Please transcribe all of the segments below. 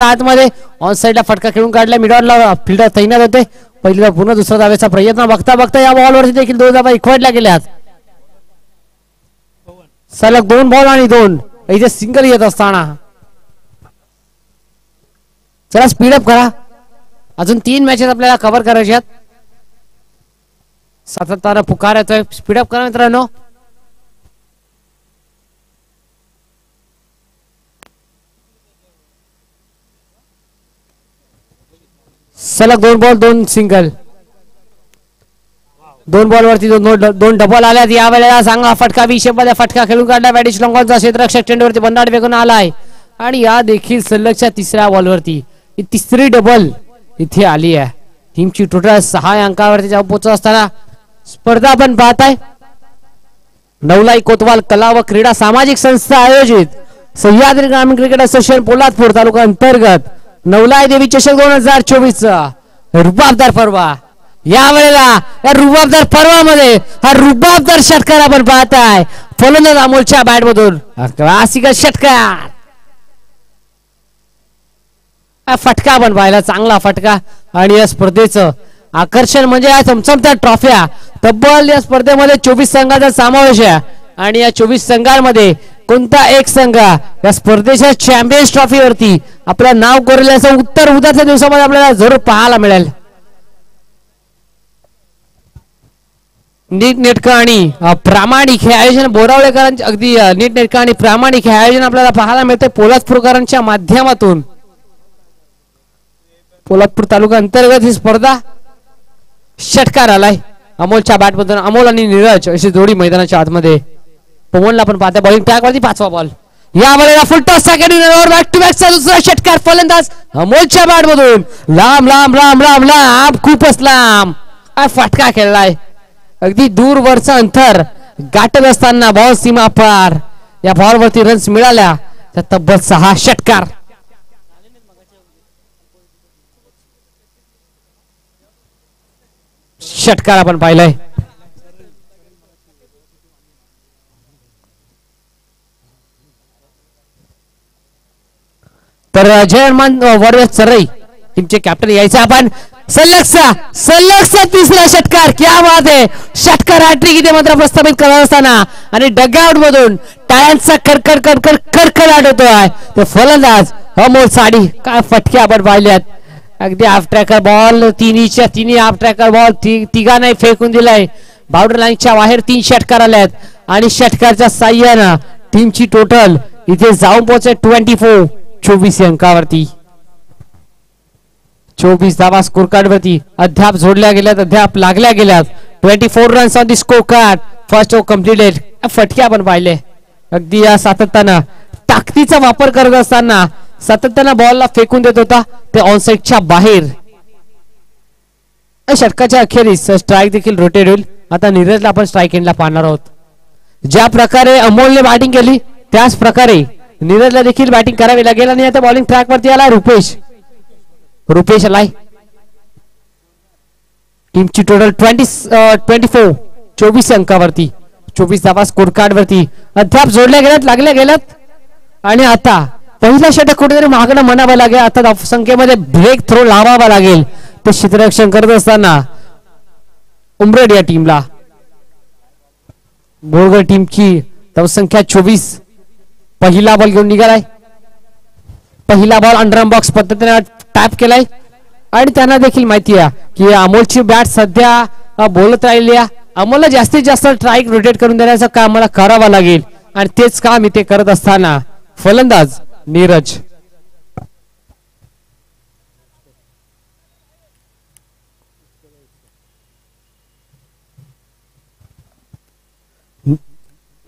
आतमध्ये ऑन साइडला फटका खेळून काढला. मिडॉनला फिल्डर तैनात होते. पहिला पुन्हा दुसरा धावेचा प्रयत्न. बघता बघता या बॉलवरती देखील 2 धावा इखवटल्या गेल्यात. सलग 2 बॉल आणि 2 इथे सिंगल येत असताना चला स्पीडअप करा. अजून 3 मॅचेस आपल्याला कव्हर करायचे आहेत. सातत्यानं पुकार येतोय स्पीडअप करा मित्रांनो. सलग 2 बॉल 2 सिंगल. 2 बॉल वरती 2 डबल आल्यात. या वेळेला चांगला फटका विषेमध्ये फटका खेळून काढला. बॅटिश लॉंगॉनचा क्षेत्ररक्षक चेंडूवरती बंडाड वेगून आलाय आणि या देखील सलगच्या 3ऱ्या बॉलवरती ही 3री डबल इथे आली आहे. टीमची टोटल 6 अंकावरती जाऊन पोहोचत असताना स्पर्धा आपण पाहताय. नवलाई कोतवाल कला व क्रीडा सामाजिक संस्था आयोजित सह्याद्री ग्रामीण क्रिकेट असोसिएशन पोलादपूर तालुका अंतर्गत नवलाई देवी चषक 2024 रुबाबदार पर्व. या वेळेला या रुबाबदार पर्वामध्ये हा रुबाबदार षटकार आपण पाहताय. फलंदाज अमोलच्या बॅट मधून क्लासिक षटकार. फटका आपण पाहिला चांगला फटका. आणि या स्पर्धेचं आकर्षण म्हणजे या चमचमत्या ट्रॉफ्या. तब्बल या स्पर्धेमध्ये 24 संघाचा समावेश आहे आणि या 24 संघांमध्ये कोणता एक संघ या स्पर्धेच्या चॅम्पियन्स ट्रॉफी वरती आपलं नाव कोरेल असं उत्तर उद्याच्या दिवसामध्ये आपल्याला जरूर पाहायला मिळेल. नीटनेटकं आणि प्रामाणिक हे आयोजन बोरावळेकरांचे अगदी नीटनेटकं आणि प्रामाणिक हे आयोजन आपल्याला पाहायला मिळते पोलादपूरकरांच्या माध्यमातून. पोलादपूर तालुका अंतर्गत ही स्पर्धा. षटकार आलाय अमोलच्या बॅट मधून. अमोल आणि नीरज अशी जोडी मैदानाच्या आतमध्ये. पवनला पण पाहता बॉलिंग ट्रॅक वरती 5वा बॉल. या वेळेला फुल टॉस बॅक टू बॅकचा दुसरा षटकार. फलंदाज अमोलच्या बॅट मधून लांब लांब लांब लांब लांब खूपच लांब फटका खेळलाय. अगदी दूरवरचं अंतर गाठत असताना बॉल सीमा पार. या बॉलवरती रन्स मिळाल्या तर तब्बल 6 षटकार. षटकार आपण पाहिलाय. तर जय हनुमान वॉरियर चरई टीमचे कॅप्टन यायचे आपण. सलगचा 3रा षटकार. क्या बात आहे. षटकार हॅट्रिक इथे मात्र प्रस्थापित करत असताना आणि डगआउट मधून टाळ्यांचा कडकड कडकड कडकडाट होतोय. ते फलंदाज अमोल साडी. काय फटके आपण पाहिल्यात. अगदी हाफ ट्रॅकर बॉल. तिन्ही हाफ ट्रॅकर बॉल तिघांनाही फेकून दिलाय. बाउंड्री लाईनच्या बाहेर 3 षटकार आल्यात आणि षटकारच्या साह्यानं टीमची टोटल इथे जाऊन पोहोचते 24 अंकावरती. 24 धावा स्कोर कार्ड वरती अद्याप जोडल्या गेल्यात. अद्याप लागल्या गेल्यात. 24 runs on the score card. First over completed. फटके आपण पाहिले. अगदी या सातत्यानं ताकदीचा वापर करत असताना सातत्यानं बॉलला फेकून देत होता ते ऑनसाइडच्या बाहेर. षटकाच्या अखेरीस स्ट्राईक देखील रोटेट होईल. आता नीरजला आपण स्ट्राईक एंडला पाहणार आहोत. ज्या प्रकारे अमोलने बॅटिंग केली त्याच प्रकारे नीरजला देखील बॅटिंग करावी लागेल. आणि आता बॉलिंग ट्रॅक वरती आला रुपेश आलाय. टीमची टोटल 24 अंकावरती 24 धावा स्कोर कार्ड वरती अद्याप जोडल्या गेल्यात लागल्या गेल्यात. आणि आता पहिला षटक कुठेतरी मागणं म्हणावं लागेल. आता संख्येमध्ये ब्रेक थ्रो लावावा लागेल. ते क्षेत्ररक्षण करत असताना उमरेड या टीमला. बोरगड टीमची धावसंख्या 24. पहिला बॉल घेऊन निघालाय. पहिला बॉल अंडरआर्म बॉक्स पद्धतीने टॅप केलाय आणि त्यांना देखील माहिती आहे की अमोलची बॅट सध्या बोलत राहिली आहे. अमोलला जास्तीत जास्त स्ट्राईक रोटेट करून देण्याचं काम मला करावं लागेल आणि तेच काम इथे करत असताना फलंदाज नीरज.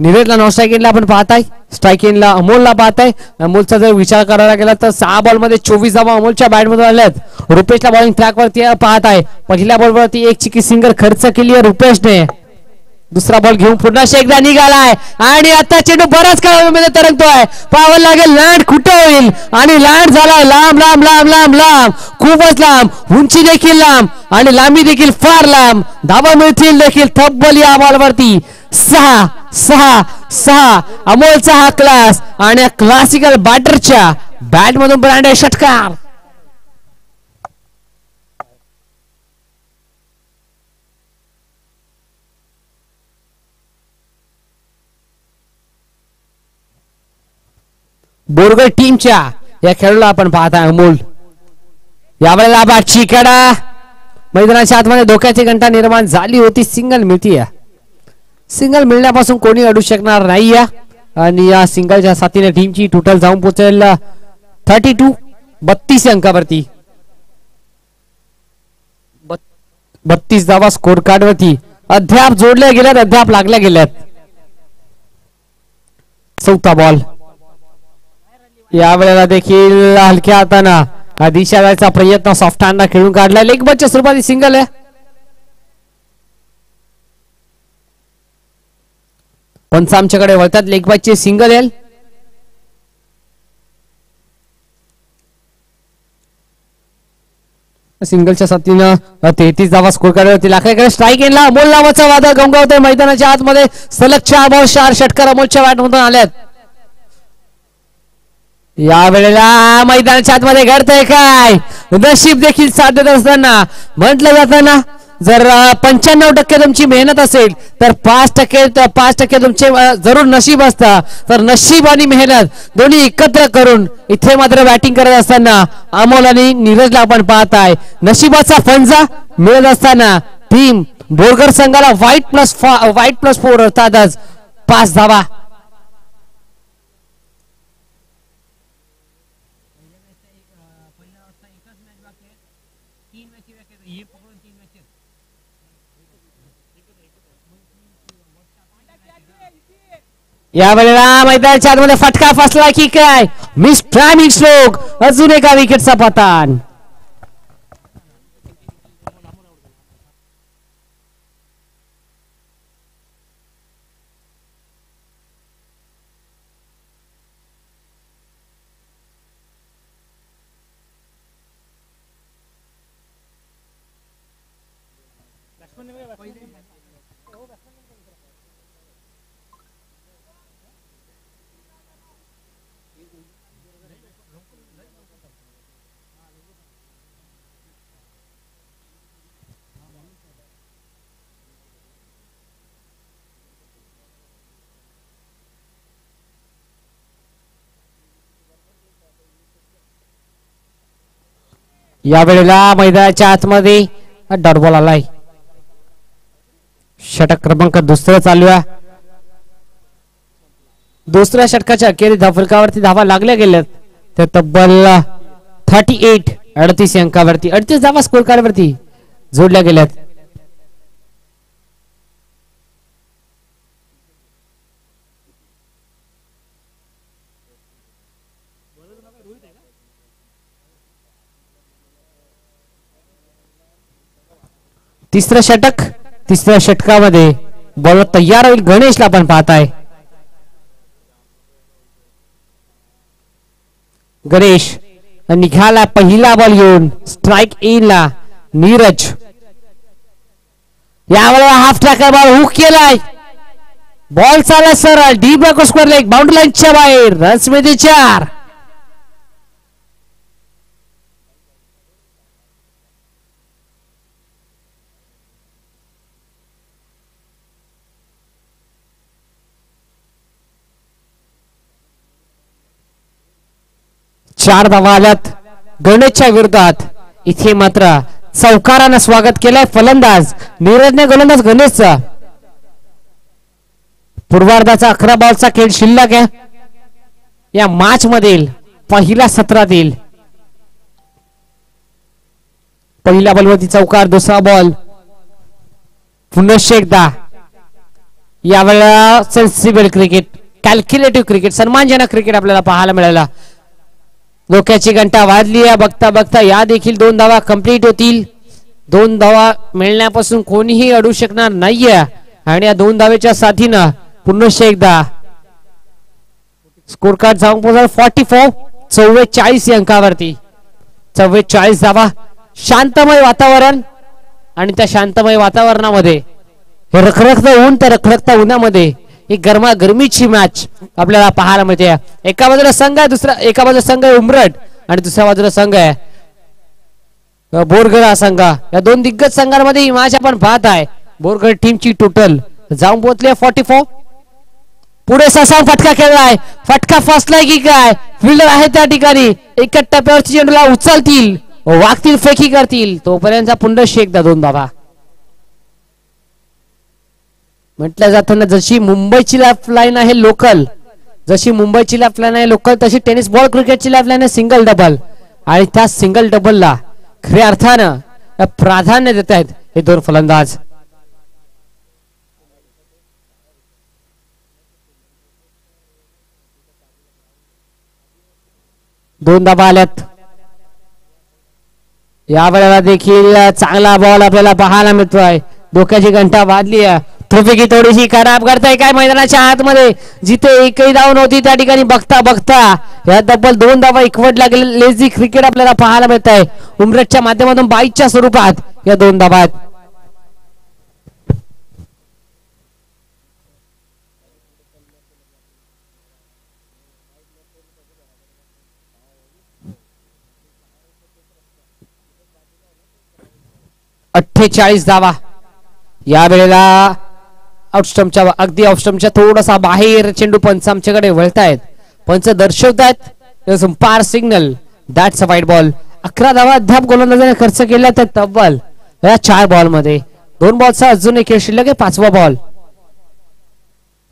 नीरजला नॉन स्ट्राईक एंडला आपण पाहताय. स्ट्राईक एंडला अमोलला पाहताय. अमोलचा जर विचार करायला गेला तर 6 बॉल मध्ये 24 धावा अमोलच्या बॅट मधून आल्यात. रुपेशला बॉलिंग ट्रॅक वरती पाहताय. पहिल्या बॉल वरती एक चिकी सिंगल खर्च केली आहे रुपेशने. दुसरा बॉल घेऊन पुन्हा एकदा निघालाय आणि आता चेंडू बराच काळामध्ये तरंगतोय. पाहावं लागेल लँड कुठं होईल आणि लँड झालाय लांब लांब लांब लांब लांब खूपच लांब. उंची देखील लांब आणि लांबी देखील फार लांब. धावा मिळतील देखील तब्बल या बॉलवरती 6 अमोलचा हा क्लास आणि क्लासिकल बॅटरच्या बॅट मधून ब्रँडेड षटकार. बोरगड टीमच्या या खेळाडूला आपण पाहताय अमोल. यावेळेला बॅटची कडा मैदानाच्या आतमध्ये धोक्याची घंटा निर्माण झाली होती. सिंगल मिळतीये. सिंगल मिळण्यापासून कोणी अडू शकणार नाही. आणि या सिंगलच्या साथीने टीमची टोटल जाऊन पोहोचेल 32 अंकावरती. 32 धावा स्कोर कार्ड वरती अद्याप जोडल्या गेल्यात, अद्याप लागल्या गेल्यात. चौथा बॉल. यावेळेला देखील हलक्या हाताना दिशा द्यायचा प्रयत्न सॉफ्ट हँडला खेळून काढला. लेग बॉलच्या स्वरूपात सिंगल आहे. पंच आमच्याकडे वळतात. लेग बॉलचे सिंगल आहे. सिंगलच्या साथीनं 33 धावा स्कोर कार्डवरती लाखाकडे स्ट्राईक येईल. अमोल नावाचा वादळ गंगावतोय मैदानाच्या आतमध्ये. सलग 4 बॉल 4 षटकार अमोलच्या बॅटमधून आल्यात. या वेळेला मैदानाच्या आतमध्ये घडतंय काय. नशीब देखील साथ देत असताना म्हटलं जातं ना, जर 95% तुमची मेहनत असेल तर 5% तुमचे जरूर नशीब असतं. तर नशीब आणि मेहनत दोन्ही एकत्र करून इथे मात्र बॅटिंग करत असताना अमोल आणि नीरजला आपण पाहताय. नशिबाचा फंजा मिळत असताना टीम बोरगड संघाला वाईट+4 अर्थातच 5 धावा. या वेळेला मैदानाच्या आतमध्ये फटका फसला की काय. Miss timing stroke. अजून एका विकेटचा पतन. या वेळेला मैदानाच्या आतमध्ये डॉट बॉल आलाय. षटक क्रमांक दुसरं चालू आहे. दुसऱ्या षटकाच्या अखेरी फलकावरती धावा लागल्या गेल्यात. तर तब्बल 38 अंकावरती 38 धावा स्कोर कार्ड वरती जोडल्या गेल्यात. तिसरं षटक. तिसऱ्या षटकामध्ये बॉल तयार होईल. गणेशला आपण पाहताय. गणेश निघाला पहिला बॉल घेऊन. स्ट्राइक ला नीरज. यावेळेला हाफ ट्रॅकर बॉल हुक केलाय. बॉल चालला सरळ deep back square leg boundary लाईनच्या बाहेर. रन्स मध्ये 4. धावा आल्यात गणेशच्या विरोधात. इथे मात्र चौकारानं स्वागत केलंय फलंदाज नीरजने. गोलंदाज गणेशचा. पूर्वार्धाचा 11 बॉलचा खेळ शिल्लक आहे या मॅच मधील पहिल्या सत्रातील. पहिल्या बॉलवरती चौकार. दुसरा बॉल. पुनश्च एकदा. यावेळेला सेन्सिबल क्रिकेट, कॅल्क्युलेटिव्ह क्रिकेट, सन्मानजनक क्रिकेट आपल्याला पाहायला मिळाला. डोक्याची घंटा वाजली आहे. बघता बघता या देखील 2 धावा कंप्लीट होतील. 2 धावा मिळण्यापासून कोणीही अडू शकणार नाहीये. आणि या 2 धावेच्या साथीनं पुनश्च एकदा स्कोर कार्ड जाऊन पोहोचला 44 अंकावरती. 44 धावा. शांतमय वातावरण. आणि त्या शांतमय वातावरणामध्ये हे रखरखतं ऊन, त्या रखरखत्या उन्हामध्ये ही गरमागरमीची मॅच आपल्याला पाहायला मिळते. एका बाजूला संघ आहे, एका बाजूला संघ आहे उमरठ आणि दुसऱ्या बाजूला संघ आहे बोरगड हा संघ. या दोन दिग्गज संघांमध्ये ही मॅच आपण पाहत आहे. बोरगड टीमची टोटल जाऊन पोहोचले 44. पुढे ससा फटका खेळलाय, फटका फसलाय की काय? फिल्डर आहे त्या ठिकाणी, एका टप्प्यावरची चेंडूला उचलतील, वागतील, फेकी करतील, तोपर्यंत पुन्हा एकदा दोन बाबा. म्हटलं जातं ना, जशी मुंबईची लाईफलाईन आहे लोकल, जशी मुंबईची लाईफलाईन आहे लोकल, तशी टेनिस बॉल क्रिकेटची लाईफलाईन आहे सिंगल डबल. आणि त्या सिंगल डबलला खऱ्या अर्थानं प्राधान्य देत आहेत हे दोन फलंदाज. दोन धावा आल्यात. या वेळेला देखील चांगला बॉल आपल्याला पाहायला मिळतोय. डोक्याची घंटा वाजली आहे. ट्रॉफी थोडीशी खराब करताय काय मैदानाच्या आतमध्ये, जिथे एकही धाव नव्हती त्या ठिकाणी बघता बघता या तब्बल दोन धावा एकवटला गेले. लेझी क्रिकेट आपल्याला पाहायला मिळत आहे उमरठच्या माध्यमातून 22च्या स्वरूपात या दोन धावा. अठ्ठेचाळीस धावा या वेळेला आउटस्टंपच्या अगदी आउटस्टंपच्या थोडासा बाहेर चेंडू पंच आमच्याकडे वळतायत. पंच दर्शवतायत पार signal, that's a wide ball. 11 धावा अद्याप गोलंदाजाने खर्च केल्या तर तब्बल या 4 बॉल मध्ये 2 बॉलचा अजून एक खेळ शिल्लक आहे, 5वा बॉल.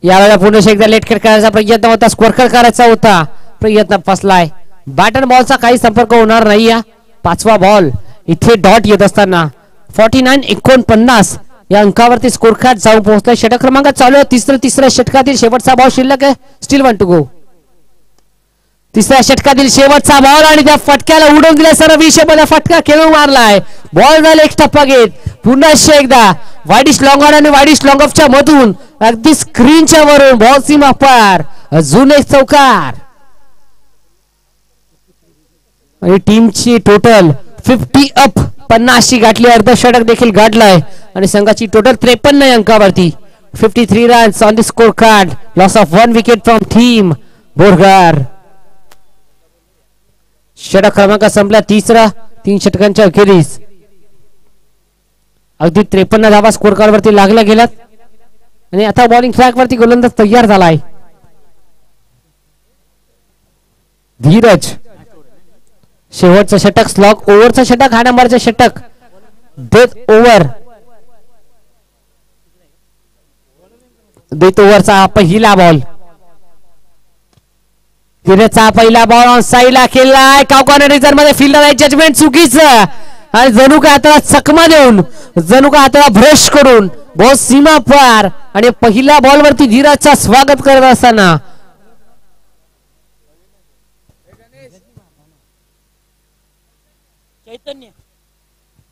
यावेळेला पुन्हा एकदा लेट खेळ करायचा प्रयत्न होता, स्कोअर करायचा होता, प्रयत्न फसलाय. बॅट अँड बॉलचा काही संपर्क होणार नाही. या 5वा बॉल इथे डॉट येत असताना 49-49 या अंकावरती स्कोर कार्ड जाऊन पोहोचलाय. षटक क्रमांक चालू आहे. तिसऱ्या षटकातील शेवटचा बॉल शिल्लक आहे. Still 1 to go. तिसऱ्या षटकातील शेवटचा बॉल आणि त्या फटक्याला उडवून दिला. सर विषयमध्ये फटका खेळून मारलाय. बॉल झाला एक टप्पा घेत. पुन्हा एकदा वाईडिश लॉंग ऑन आणि वाईडिश लॉंग ऑफच्या मधून अगदी स्क्रीनच्या वरून बॉल सीमा पार, अजून एक चौकार. आणि टीमची टोटल 50 अप 50 गाठली. अर्धषटक देखील गाठलाय आणि संघाची total 53 अंकावरती 53 runs on the score card. Loss of 1 wicket from team Borgad. षटक क्रमांक संपला तिसरा 3 षटकांच्या अखेरीस. अगदी 53 धावा स्कोर कार्ड वरती लागल्या गेल्यात आणि आता बॉलिंग ट्रॅक वरती गोलंदाज तयार झालाय. धीरज शेवटचं षटक, स्लॉग ओव्हरचं षटक, हा नंबरचं षटक, डेथ ओव्हरचा पहिला बॉल. धीरजचा पहिला बॉल ऑन साईडला खेळलाय. काउकॉर्नर रिझन मध्ये फिल्डर आहे, जजमेंट चुकीचं आणि जणू का हाताला चकमा देऊन, जणू का हाताला ब्रश करून बॉल सीमा पार. आणि पहिल्या बॉल वरती धीरजचा स्वागत करत असताना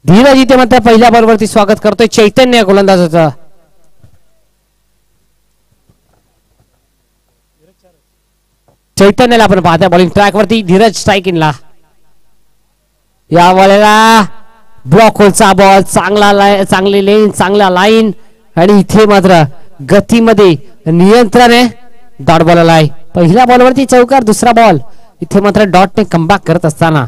धीरज इथे मात्र पहिल्या बॉल वरती स्वागत करतोय चैतन्य गोलंदाजाचा. चैतन्याला आपण पाहता बॉलिंग ट्रॅक वरती. धीरज स्ट्राईक इनला. या वेळेला ब्लॉक होलचा बॉल, चांगली लेन, चांगला लाईन आणि इथे मात्र गतीमध्ये नियंत्रण आहे. डॉट बॉल आलाय. पहिल्या बॉलवरती चौकार, दुसरा बॉल इथे मात्र डॉटने कमबॅक करत असताना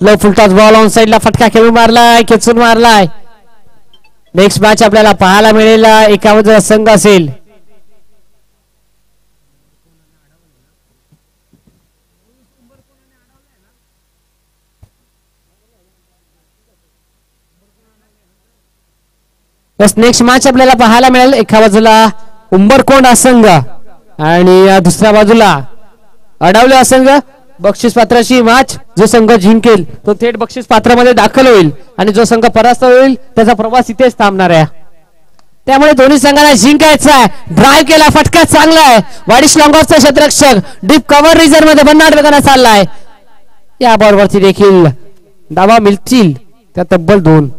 लो फुलटॉस बॉल ऑन साइडला फटका खेळून मारलाय, खेचून मारलाय. नेक्स्ट मॅच आपल्याला पाहायला मिळेल. एका बाजूला संघ असेल नेक्स्ट मॅच आपल्याला पाहायला मिळेल. एका बाजूला उंबरकोंड असंघ आणि दुसऱ्या बाजूला अडवले असंघ. बक्षीस पात्राची मॅच. जो संघ जिंकेल तो थेट बक्षीस पात्रामध्ये दाखल होईल आणि जो संघ परास्त होईल त्याचा प्रवास इथेच थांबणार आहे. त्यामुळे दोन्ही संघांना जिंकायचा आहे. ड्राईव्ह केला, फटका चांगला आहे. वाडिश लॉंगॉफचा क्षेत्ररक्षक डीप कव्हर रिझन मध्ये भन्नाट वेगाने चाललाय. या बॉलवरती देखील धावा मिळतील, त्या तब्बल 2.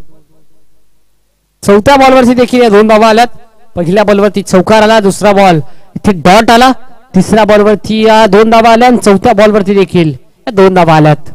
चौथ्या बॉलवरती देखील या 2 धावा आल्यात. पहिल्या बॉलवरती चौकार आला, दुसरा बॉल इथे डॉट आला तिसऱ्या बॉलवरती 2 धावा आल्या आणि चौथ्या बॉलवरती देखील 2 धावा आल्यात.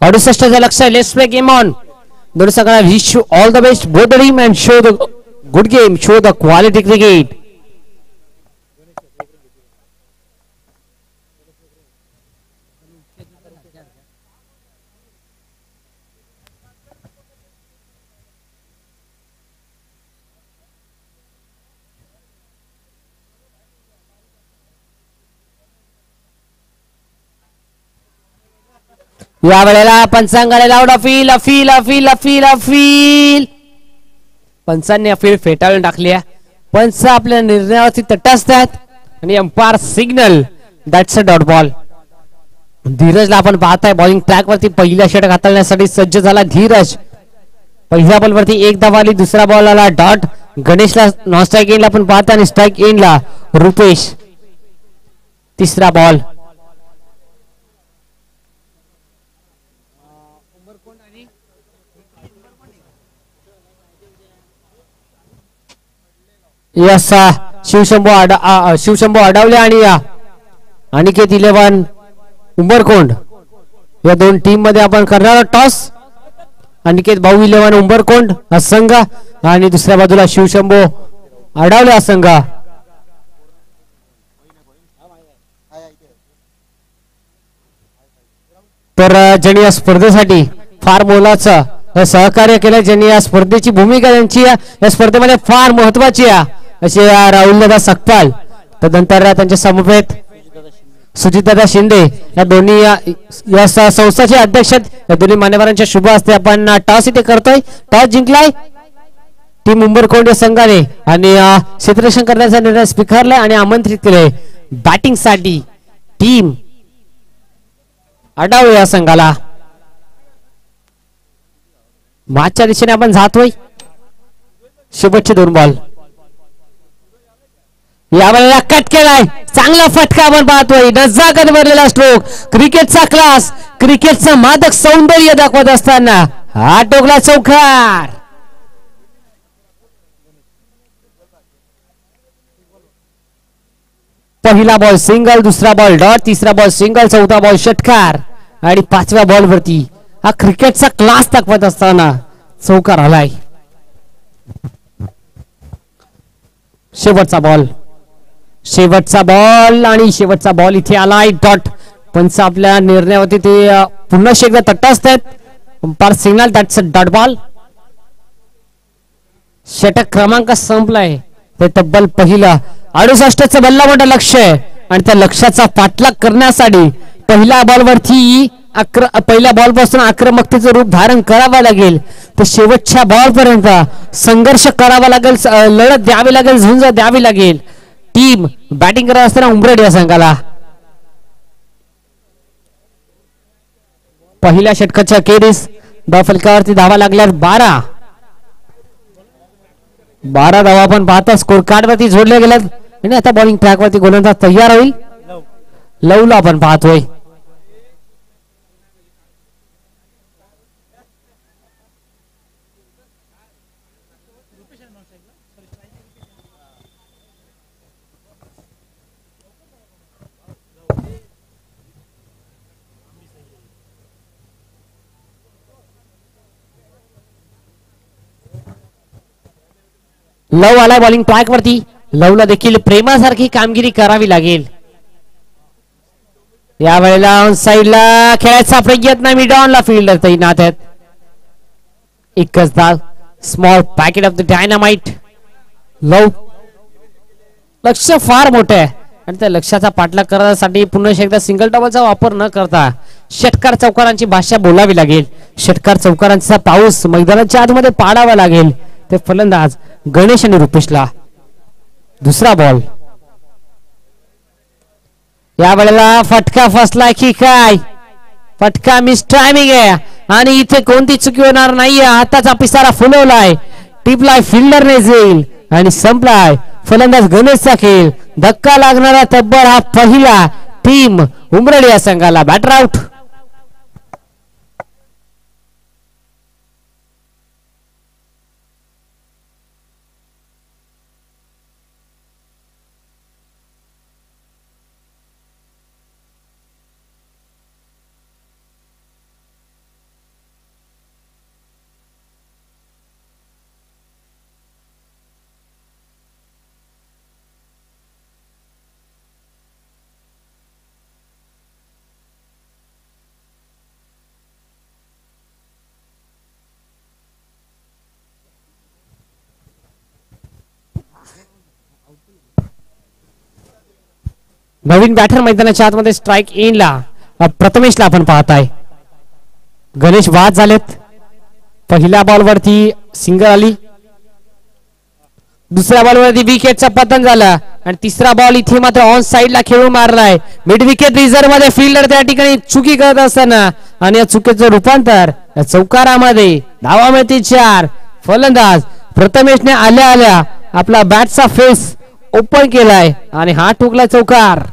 अडुसष्टचं लक्ष. Let's play game on. दोन्ही संघांना wish you all the best both the team and show the good game, show the quality cricket. या वेळेला पंचांगाने लावून अफील अफील अफील अफील अफील. पंचांनी अफील फेटाळून टाकली आहे. पंच आपल्या निर्णयावरती तटस्थ आणि umpire signal that's a dot ball. धीरजला आपण पाहताय बॉलिंग ट्रॅक वरती पहिल्या षटक हाताळण्यासाठी सज्ज झाला धीरज. पहिल्या बॉल वरती 1 धावा आली. दुसरा बॉल आला डॉट. गणेशला नॉन स्ट्राईक एंडला आपण पाहताय आणि स्ट्राईक एंडला रुपेश. तिसरा बॉल यस शिवशंभू अडवले आणि अनिकेत 11 उंबरकोंड या दोन टीम मध्ये आपण करणार टॉस. अनिकेत भाऊ 11 उंबरकोंड हा संघ आणि दुसऱ्या बाजूला शिवशंभू अडवले हा संघ. तर ज्यांनी या स्पर्धेसाठी फार मोलाचं सहकार्य केलं, ज्यांनी या स्पर्धेची भूमिका त्यांची या स्पर्धेमध्ये फार महत्वाची आहे असे राहुल दादा सकपाल, तदनंतर त्यांच्या समवेत सुजितदादा शिंदे या दोन्ही या संस्थाचे अध्यक्ष या दोन्ही मान्यवरांच्या शुभ हस्ते आपण टॉस इथे करतोय. टॉस जिंकलाय टीम उंबरकोंड या संघाने आणि क्षेत्ररक्षण करण्याचा निर्णय स्वीकारलाय आणि आमंत्रित केले बॅटिंग साठी टीम अडाव या संघाला. मागच्या दिशेने आपण जातोय. शेवटचे 2 बॉल यावेळेला कट केलाय. चांगला फटका आपण पाहतोय. नजाकत भरलेला स्ट्रोक. क्रिकेटचा क्लास, क्रिकेटचं मादक सौंदर्य दाखवत असताना हा टोकला चौकार. पहिला बॉल सिंगल, दुसरा बॉल डॉट, तिसरा बॉल सिंगल, चौथा बॉल षटकार आणि 5व्या बॉल वरती हा क्रिकेटचा क्लास दाखवत असताना चौकार आलाय. शेवटचा बॉल आणि शेवटचा बॉल इथे आलाय डॉट. पंच आपल्या निर्णयावरती ते पुन्हा एकदा तटस्थ आहेत. Umpire signal that's a dot ball. षटक क्रमांक संपलाय. ते तब्बल पहिला 68चं बल्ला मोठं लक्ष आहे आणि त्या लक्ष्याचा पाठलाग करण्यासाठी पहिल्या बॉलवरती पहिल्या बॉल पासून आक्रमकतेचं रूप धारण करावं लागेल तर शेवटच्या बॉल पर्यंत संघर्ष करावा लागेल, लढत द्यावी लागेल, झुंज द्यावी लागेल. टीम बॅटिंग करत असताना उमरेड या संघाला पहिल्या षटकाच्या अखेरीस फलकावरती धावा लागल्या 12 धावा आपण पाहता स्कोर कार्ड वरती जोडले गेल्यात आणि आता बॉलिंग ट्रॅक वरती गोलंदाज तयार होईल. लवला आपण पाहतोय. लव आला बॉलिंग ट्रॅक वरती. लवला देखील प्रेमासारखी कामगिरी करावी लागेल. या वेळेला ऑन साइडला खेळायचा प्रयत्न मिडॉनला फिल्डर तैनात आहेत. एकच धाव. Small packet of the dynamite. Love लक्ष फार मोठं आहे आणि त्या लक्षाचा पाठलाग करण्यासाठी पुन्हा एकदा सिंगल डबलचा वापर न करता षटकार चौकारांची भाषा बोलावी लागेल. षटकार चौकारांचा पाऊस मैदानाच्या आतमध्ये पाडावा लागेल. ते फलंदाज गणेश आणि रुपेशला. दुसरा बॉल. या वेळेला फटका फसला की काय? फटका मिस टायमिंग आहे आणि इथे कोणती चुकी होणार नाहीये. हाताचा पिसारा फुलवलाय. टिपलाय फिल्डरने जाईल आणि संपलाय फलंदाज गणेशचा खेळ. धक्का लागणारा तब्बल हा पहिला टीम उमरडी या संघाला. Batter out. नवीन बॅटर मैदानाच्या आतमध्ये स्ट्राइक इनला प्रथमेशला आपण पाहताय. गणेश बाद झालेत. पहिल्या बॉलवरती सिंगल आली. दुसऱ्या बॉलवरती विकेटचा पतन झाला आणि तिसरा बॉल इथे मात्र ऑन साइडला खेळून मारलाय. मिड विकेट रिझर्व मध्ये फिल्डर त्या ठिकाणी चुकी करत असताना आणि या चुकीचं रूपांतर चौकारामध्ये. धावा मिळते 4. फलंदाज प्रथमेशने आल्या आल्या आपला बॅटचा फेस ओपन केलाय आणि हा ठोकला चौकार.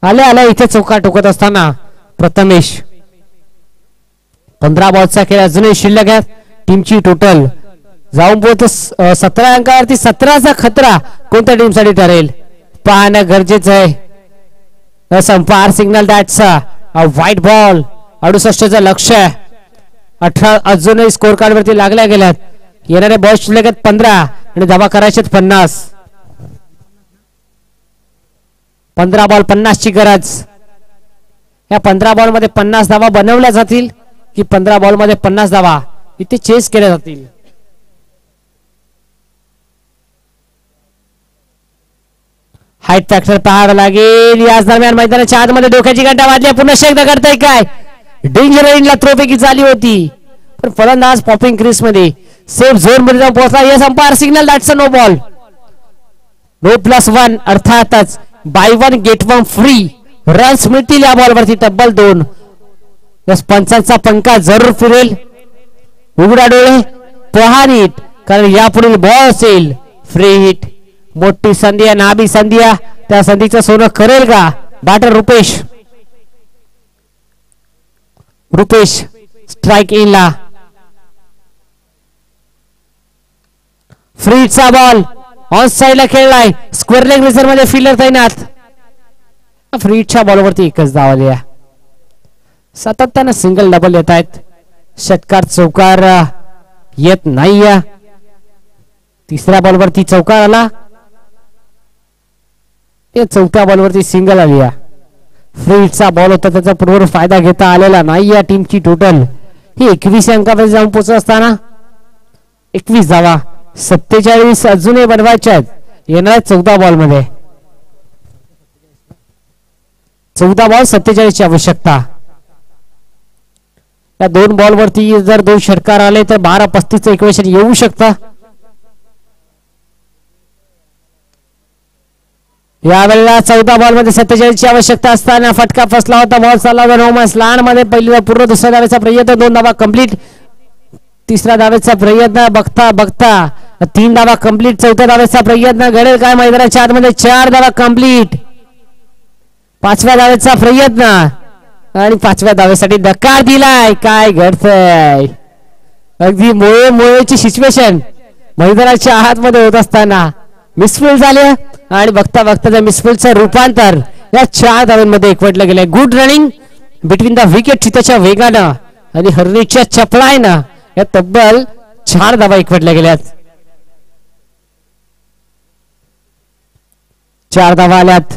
आल्या आल्या इथे चौकार ठोकत असताना प्रथमेश. 15 बॉलचा खेळ अजूनही शिल्लक आहे. टीमची टोटल जाऊन पोहोचतो 17 अंकावरती. 17चा खतरा कोणत्या टीमसाठी ठरेल पाहणं गरजेचं आहे. संपार सिग्नल दॅटचा व्हाईट बॉल. 68चं लक्ष. 18 अजूनही स्कोर कार्ड वरती लागल्या गेल्यात. येणारे बॉल शिल्लक आहेत 15 आणि धावा करायचे 50. 15 बॉल 50 ची गरज. या 15 बॉल मध्ये 50 धावा बनवल्या जातील की 15 बॉल मध्ये 50 धावा इथे चेस केल्या जातील. हाईट फॅक्टर पाहावं लागेल. याच दरम्यान मैदानाच्या आतमध्ये डोक्याची घंटा वाजली. पुन्हा एकदा करताय काय? डेंजर इनला थ्रोपैकी झाली होती पण फलंदाज पॉपिंग क्रीज मध्ये सेफ झोन मध्ये जाऊन पोहोचला. Yes umpire signal that's a no ball. No +1 अर्थातच बाय 1 गेट 1 फ्री. रन्स मिळतील या बॉलवरती तब्बल 2. यस पंचांचा पंखा जरूर फिरेल. उघडा डोळे पहा नीट कारण यापुढील बॉल असेल फ्री हिट. मोठी संधी आहे. नाभी संधी आहे. त्या संधीचं सोनं करेल का बॅटर रुपेश. रुपेश स्ट्राइक इनला. फ्रीचा बॉल ऑन साइडला खेळलाय. स्क्वेअर लेग रिझर्व मध्ये फिल्डर तैनात. फ्रीच्या बॉलवरती एकच धाव आली आहे. सातत्यानं सिंगल डबल येत आहेत. षटकार चौकार येत नाहीये. तिसऱ्या बॉलवरती चौकार आला. चौथ्या बॉलवरती सिंगल आली आहे. फ्रीचा बॉल होता त्याचा पूर्व फायदा घेता आलेला नाही. या टीमची टोटल ही 21 अंकावर जाऊन पोहोचत असताना 21 धावा 47 अजूनही बनवायच्या आहेत. येणार 14 बॉल मध्ये. 14 बॉल 47 ची आवश्यकता. या 2 बॉल वरती जर 2 षटकार आले तर 12-35 इक्वेशन येऊ शकतं. यावेळेला 14 बॉल मध्ये 47 ची आवश्यकता असताना फटका फसला होता. बॉल चालला होता नोमस लहान मध्ये. पहिली पूर्ण दुसऱ्या धावेचा प्रयत्न, 2 धावा कंप्लीट. तिसऱ्या धावेचा प्रयत्न बघता बघता 3 धावा कंप्लीट. चौथ्या धावेचा प्रयत्न घडेल काय मैदानाच्या आतमध्ये? 4 धावा कंप्लीट. 5व्या धावेचा प्रयत्न आणि 5व्या धावेसाठी धक्का दिलाय. काय घडतंय? अगदी मोळेची सिच्युएशन मैदानाच्या आतमध्ये होत असताना मिसफिल झाले आणि बघता बघता त्या मिसफिलचं रूपांतर या 4 धावांमध्ये एकवटलं गेलंय. Good running between the wicket. चिताच्या वेगानं आणि हरणीच्या चपळाईनं या तब्बल 4 धावा एकवटल्या गेल्यात. 4 धावा आल्यात.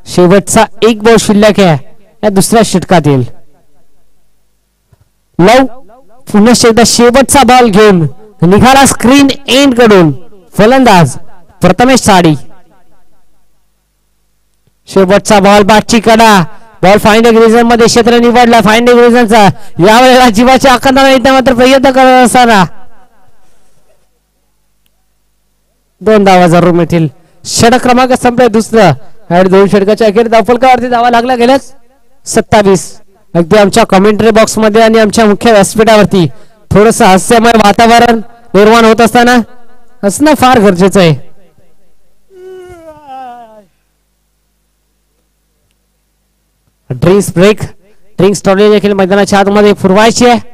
शेवटचा 1 बॉल शिल्लक आहे या दुसऱ्या षटकातील. लव पुन्हा एकदा शेवटचा बॉल घेऊन निघाला स्क्रीन एंड कडून फलंदाज प्रथमेश साडी. शेवटचा बॉल बाटची कडा. बॉल फाइंडिंग रिजन मध्ये क्षेत्र निवडला. फाइंडिंग रिजनचा यावेळेला जीवाच्या आकांताला येण्याचा मात्र प्रयत्न करत असताना 2 धावा जरूर मिळतील. षटक क्रमांक संपलाय दुसरं आणि 2 षटकाच्या अखेर धावफलकावरती धावा लागल्या गेल्याच 27. अगदी आमच्या कमेंटरी बॉक्स मध्ये आणि आमच्या मुख्य व्यासपीठावरती थोडस हास्यमय वातावरण निर्माण होत असताना असणं फार गरजेचं आहे. Drinks break. ड्रिंक्स ट्रॉली देखील मैदानाच्या आतमध्ये पुरवायची आहे.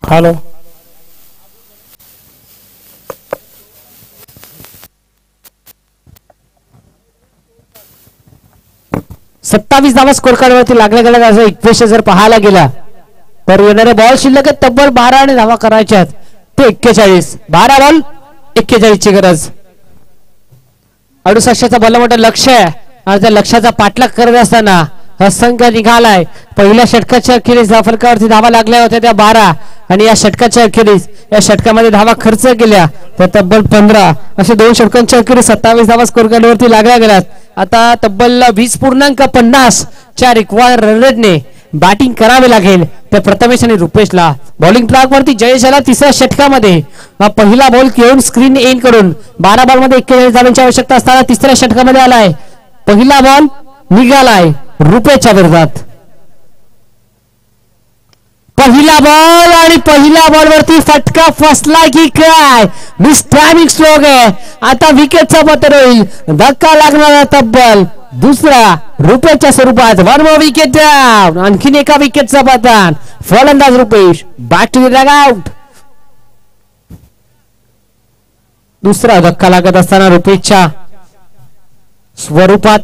हॅलो 27 धावा स्कोर कार्डवरती लागल्या गेल्या. असं इक्वेशन जर पाहायला गेला तर येणारे बॉल शिल्लक तब्बल 12 आणि धावा करायच्यात ते 41. 12 बॉल 41 ची गरज. 68चा भलं मोठं लक्ष आहे आणि त्या लक्षाचा पाठलाग करत असताना असंख्य निघालाय. पहिल्या षटकाच्या अखेरीस धावफलकावरती धावा लागल्या होत्या त्या 12 आणि या षटकाच्या अखेरीस या षटकामध्ये धावा खर्च केल्या तर तब्बल 15. असे 2 षटकांच्या अखेरीस 27 धावा स्कोर कार्डवरती लागल्या गेल्यात. आता तब्बल 20.50 च्या रिक्वायर्ड रन रेटने बॅटिंग करावे लागेल त्या प्रथमेश आणि रुपेशला. बॉलिंग ट्रॅक वरती जयेश आला तिसऱ्या षटकामध्ये. पहिला बॉल घेऊन स्क्रीन एंड कडून 12 बॉल मध्ये 41 धावांची आवश्यकता असताना तिसऱ्या षटकामध्ये आलाय. पहिला बॉल निघालाय रुपेशच्या विरोधात. पहिला बॉल आणि पहिल्या बॉल वरती फटका फसला की काय? मिस टायमिंग स्ट्रोक आहे. आता विकेटचा पत्र होईल. धक्का लागणारा तब्बल दुसरा रुपेशच्या स्वरूपात. 1 मोर विकेट डाऊन. आणखीन एका विकेटचा पतन. फलंदाज Rupesh back to the dugout. दुसरा धक्का लागत असताना रुपेशच्या स्वरूपात.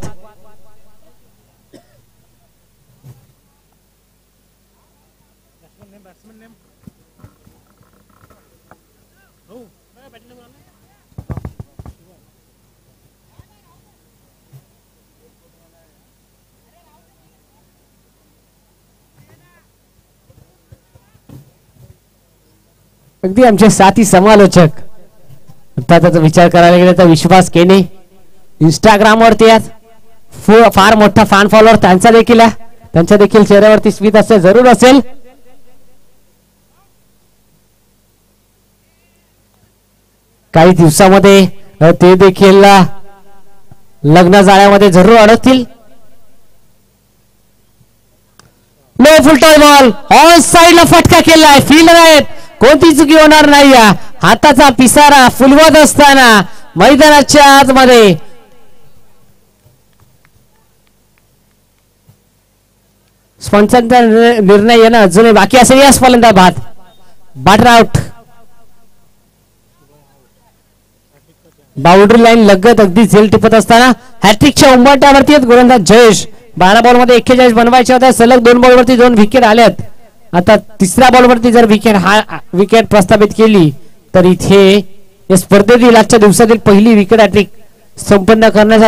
अगदी आमचे साथी समालोचक त्याचा विचार करायला गेला तर विश्वास केने इंस्टाग्राम वरती आहेत. फार मोठा फॅन फॉलोअर त्यांचा देखील आहे. त्यांच्या देखील चेहऱ्यावरती स्मित असेल जरूर असेल. काही दिवसामध्ये ते देखील लग्न जाळ्यामध्ये जरूर अडकतील. लो फुलटॉय बॉल ऑन साइडला फटका केलाय. फील्डर आहेत कोणती चुकी होणार नाही. हाताचा पिसारा फुलवत असताना मैदानाच्या आतमध्ये स्पॉन्सरचा निर्णय येणं अजूनही बाकी असेल. या फलंदाज बॅटर आउट. बाउंड्री लाईन लगत अगदी झेल टिपत असताना हॅट्रिकच्या उंबरठ्यावरती आहेत गोलंदाज जयेश. 12 बॉल मध्ये 41 बनवायचे होते. सलग 2 बॉल वरती 2 विकेट आल्यात. आता तिसऱ्या बॉल वरती जर विकेट प्रस्थापित केली तर इथे या स्पर्धेतील आजच्या दिवसातील पहिली विकेट हॅट्रिक संपन्न करण्याचा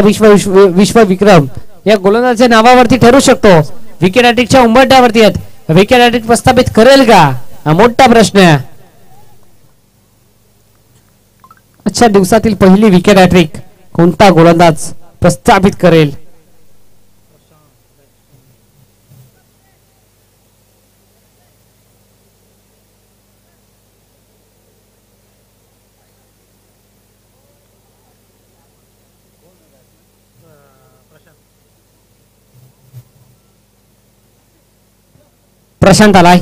विश्व विक्रम या गोलंदाजाच्या नावावरती ठरू शकतो. विकेट हॅट्रिकच्या उंबरठ्यावरती आहेत. विकेट हॅट्रिक प्रस्थापित करेल का हा मोठा प्रश्न आहे. आजच्या दिवसातील पहिली विकेट हॅट्रिक कोणता गोलंदाज प्रस्थापित करेल. प्रशांत आलाय.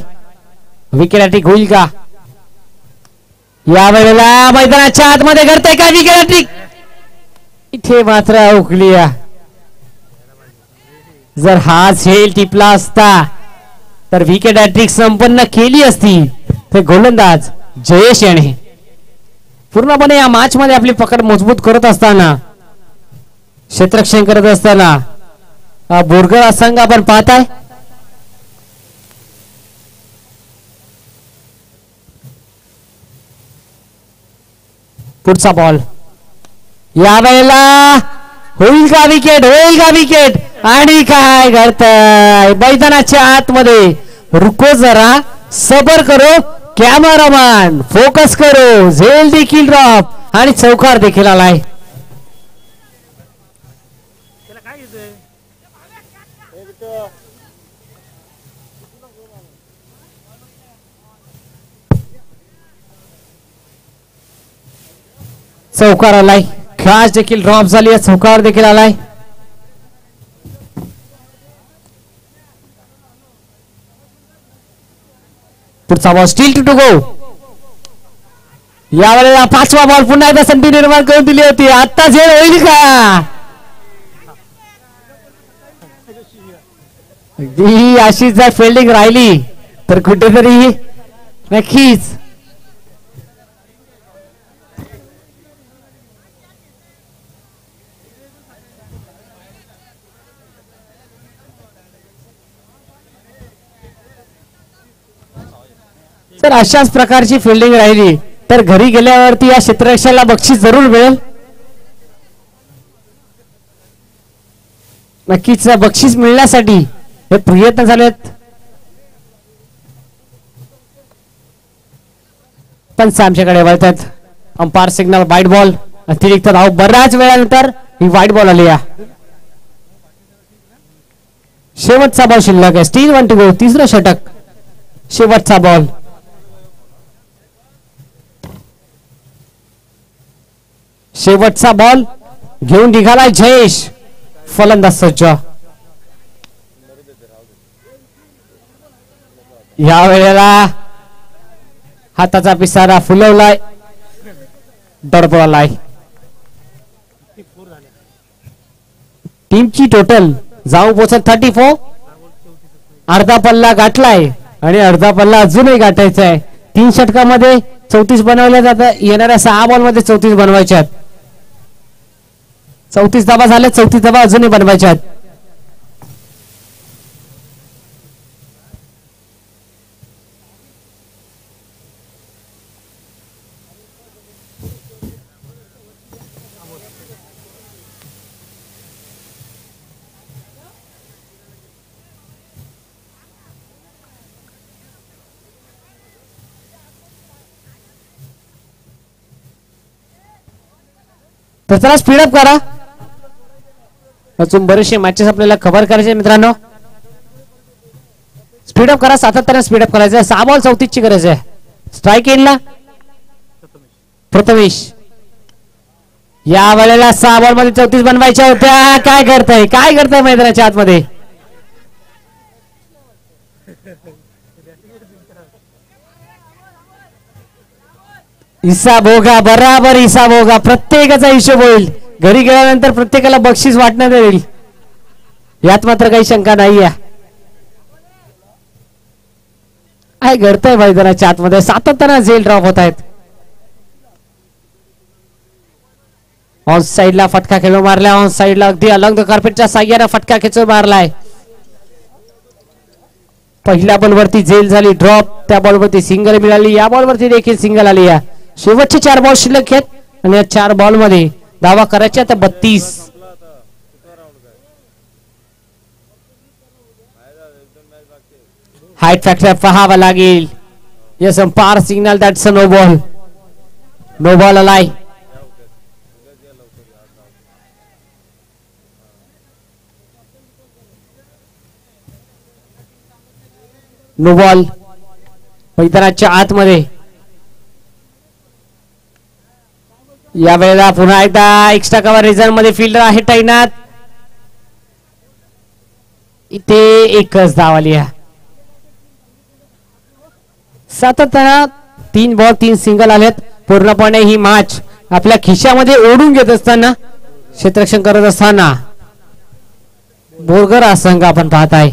विकेट हॅट्रिक होईल का या वेळेला. मैदानाच्या आतमध्ये घडतंय का विकेट हॅट्रिक. इथे मात्र उकली. जर हा झेल टिपला असता तर विकेट हॅट्रिक संपन्न केली असती. तर गोलंदाज जयेश याने पूर्णपणे या मॅच मध्ये आपली पकड मजबूत करत असताना, क्षेत्ररक्षण करत असताना बोरगर संघ आपण पाहताय. पुढचा बॉल या वेळेला होईल का विकेट. होईल का विकेट. आणि काय घडतंय मैदानाच्या आतमध्ये. रुको जरा सबर करो कॅमेरामॅन, फोकस करो. झेल देखील ड्रॉप आणि चौकार देखील आलाय. चौकार आलाय. कॅच देखील ड्रॉप झाली आहे. चौकार देखील आलाय. पुढचा बॉल स्टील टू गो. यावेळेला पाचवा बॉल पुन्हा एकदा संधी निर्माण करून दिली होती. आता झेल होईल का. ही अशीच जर फिल्डिंग राहिली तर कुठेतरी नक्कीच तर अशाच प्रकारची फिल्डिंग राहिली तर घरी गेल्यावरती या क्षेत्ररक्षकाला बक्षीस जरूर मिळेल. नक्कीच बक्षीस मिळण्यासाठी हे प्रयत्न झालेत. पण आमच्याकडे वळतात. Umpire signal white ball. अतिरिक्त धाव बऱ्याच वेळानंतर ही वाईट बॉल आली. शेवटचा बॉल शिल्लक आहे. Still 1 to go. तिसरं षटक. शेवटचा बॉल. शेवटचा बॉल घेऊन निघालाय जयेश. फलंदाज सज्ज. या वेळेला हाताचा पिसारा फुलवलाय. डडबडलाय. टीमची टोटल जाऊ पोचत 34. अर्धा पल्ला गाठलाय आणि अर्धा पल्ला अजूनही गाठायचा आहे. 3 षटकामध्ये 34 बनवल्या जातात. येणाऱ्या 6 बॉल मध्ये 34 बनवायच्यात. 34 धावा झाल्या. 34 धावा अजूनही बनवायच्यात. तर चला स्पीडअप करा. अजून बरेचसे मॅचेस आपल्याला कव्हर करायचे मित्रांनो. स्पीडअप करा. सातत्याने स्पीडअप करायचं. 6 बॉल 34 ची गरज आहे. स्ट्राईक एंडला प्रथमेश. या वेळेला 6 बॉल मध्ये 34 बनवायच्या होत्या. काय करताय मैदानाच्या आतमध्ये. हिसाब होगा. बराबर हिसाब होगा. प्रत्येकाचा हिशोब होईल. घरी गेल्यानंतर प्रत्येकाला बक्षीस वाटण्यात येईल. यात मात्र काही शंका नाही आहे. घडतंय मैदानाच्या आतमध्ये. सातत्याने झेल ड्रॉप होत आहेत. ऑन साइडला फटका खेळून मारलाय. ऑन साइडला अगदी अलंग कार्पेटच्या साह्याने फटका खेचून मारलाय. पहिल्या बॉलवरती झेल झाली ड्रॉप. त्या बॉलवरती सिंगल मिळाली. या बॉलवरती देखील सिंगल आली. शेवटचे 4 बॉल शिल्लक आहेत आणि या 4 बॉल मध्ये धावा करायच्या तर 32. हाईट फॅक्टर पाहावा लागेल. Yes umpire signal that's a no ball. No ball आलाय. नो बॉल मैदानाच्या आतमध्ये. या वेळेला पुन्हा एकदा एक्स्ट्रा कव्हर रिझन मध्ये फिल्डर आहे तैनात. इथे एकच धाव आली आहे. सातत्यानं 3 बॉल 3 सिंगल आलेत. पूर्णपणे ही मॅच आपल्या खिशामध्ये ओढून घेत असताना क्षेत्ररक्षण करत असताना बोरगर हा संघ आपण पाहत आहे.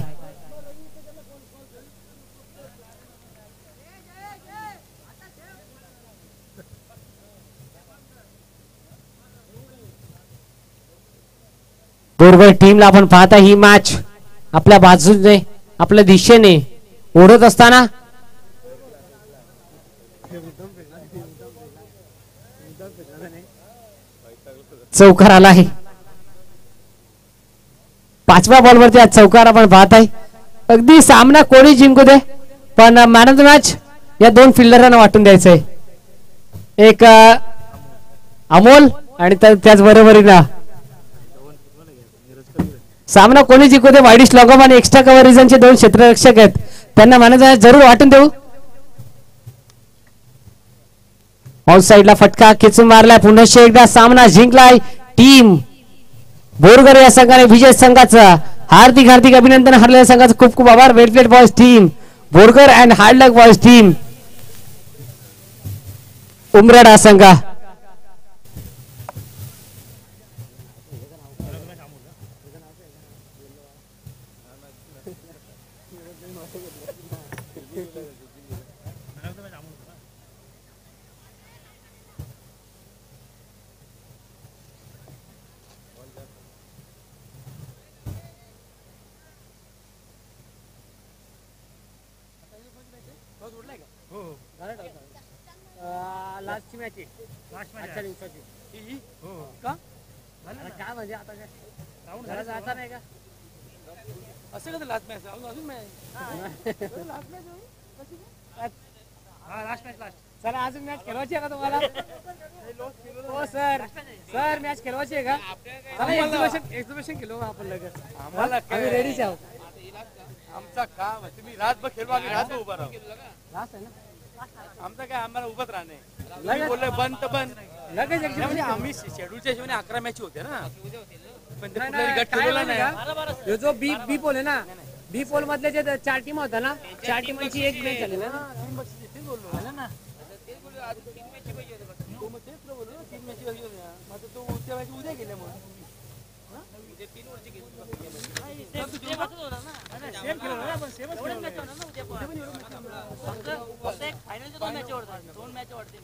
बोरगर टीमला आपण पाहता ही मॅच आपल्या बाजूने आपल्या दिशेने ओढत असताना चौकार आला आहे. 5व्या बॉलवरती आज चौकार आपण पाहत आहे. अगदी सामना कोणी जिंकू दे पण मॅन ऑफ द मॅच या 2 फिल्डरांना वाटून द्यायचंय. एक अमोल आणि त्याच बरोबरीला सामना कोणी जिंकू दे. वाईडिश लॉगॉम आणि एक्स्ट्रा कव्हर रिजनचे 2 क्षेत्ररक्षक आहेत. त्यांना मॅन ऑफ द मॅच जरूर वाटून देऊ. आउट साइडला फटका खेचून मारलाय. पुन्हा एकदा सामना जिंकलाय टीम बोरगर या संघाने. विजय संघाचा हार्दिक हार्दिक अभिनंदन. हरलेल्या संघाचा खूप खूप आभार. Well played boys team Borgar and hard luck boys team Umrad हा संघ. लास्टची मॅच आहे. आजच्या दिवसाची ही हो का काय म्हणजे आता काय राऊंड झाला जाता नाही का असं कसं लास्ट मॅच अजून मॅच लास्ट मॅच हा लास्ट मॅच लास्ट. सर अजून मॅच खेळवायची आहे का तुम्हाला? हो सर सर मॅच खेळवायची आहे का? चला एक्झिबिशन केलो आपण लगेच. आम्हाला आम्ही रेडीच आहोत. आमचा काम तुम्ही रातभर खेळवा आम्ही रातभर उभा राहू. लास्ट आहे ना आमचं काय आम्हाला उभत राहणे बोलले बंद तर बंद लगेच. म्हणजे आम्ही शेड्यूलच्या हिशोबाने 11 मॅच होते ना पण गट ठेवलेला नाही. जो बी पोल आहे ना बी पोल मधले जे 4 टीम होता ना 4 टीमांची एक मॅच झाली ना. उद्या गेले मग फायनलच्या 2 मॅच वाढते.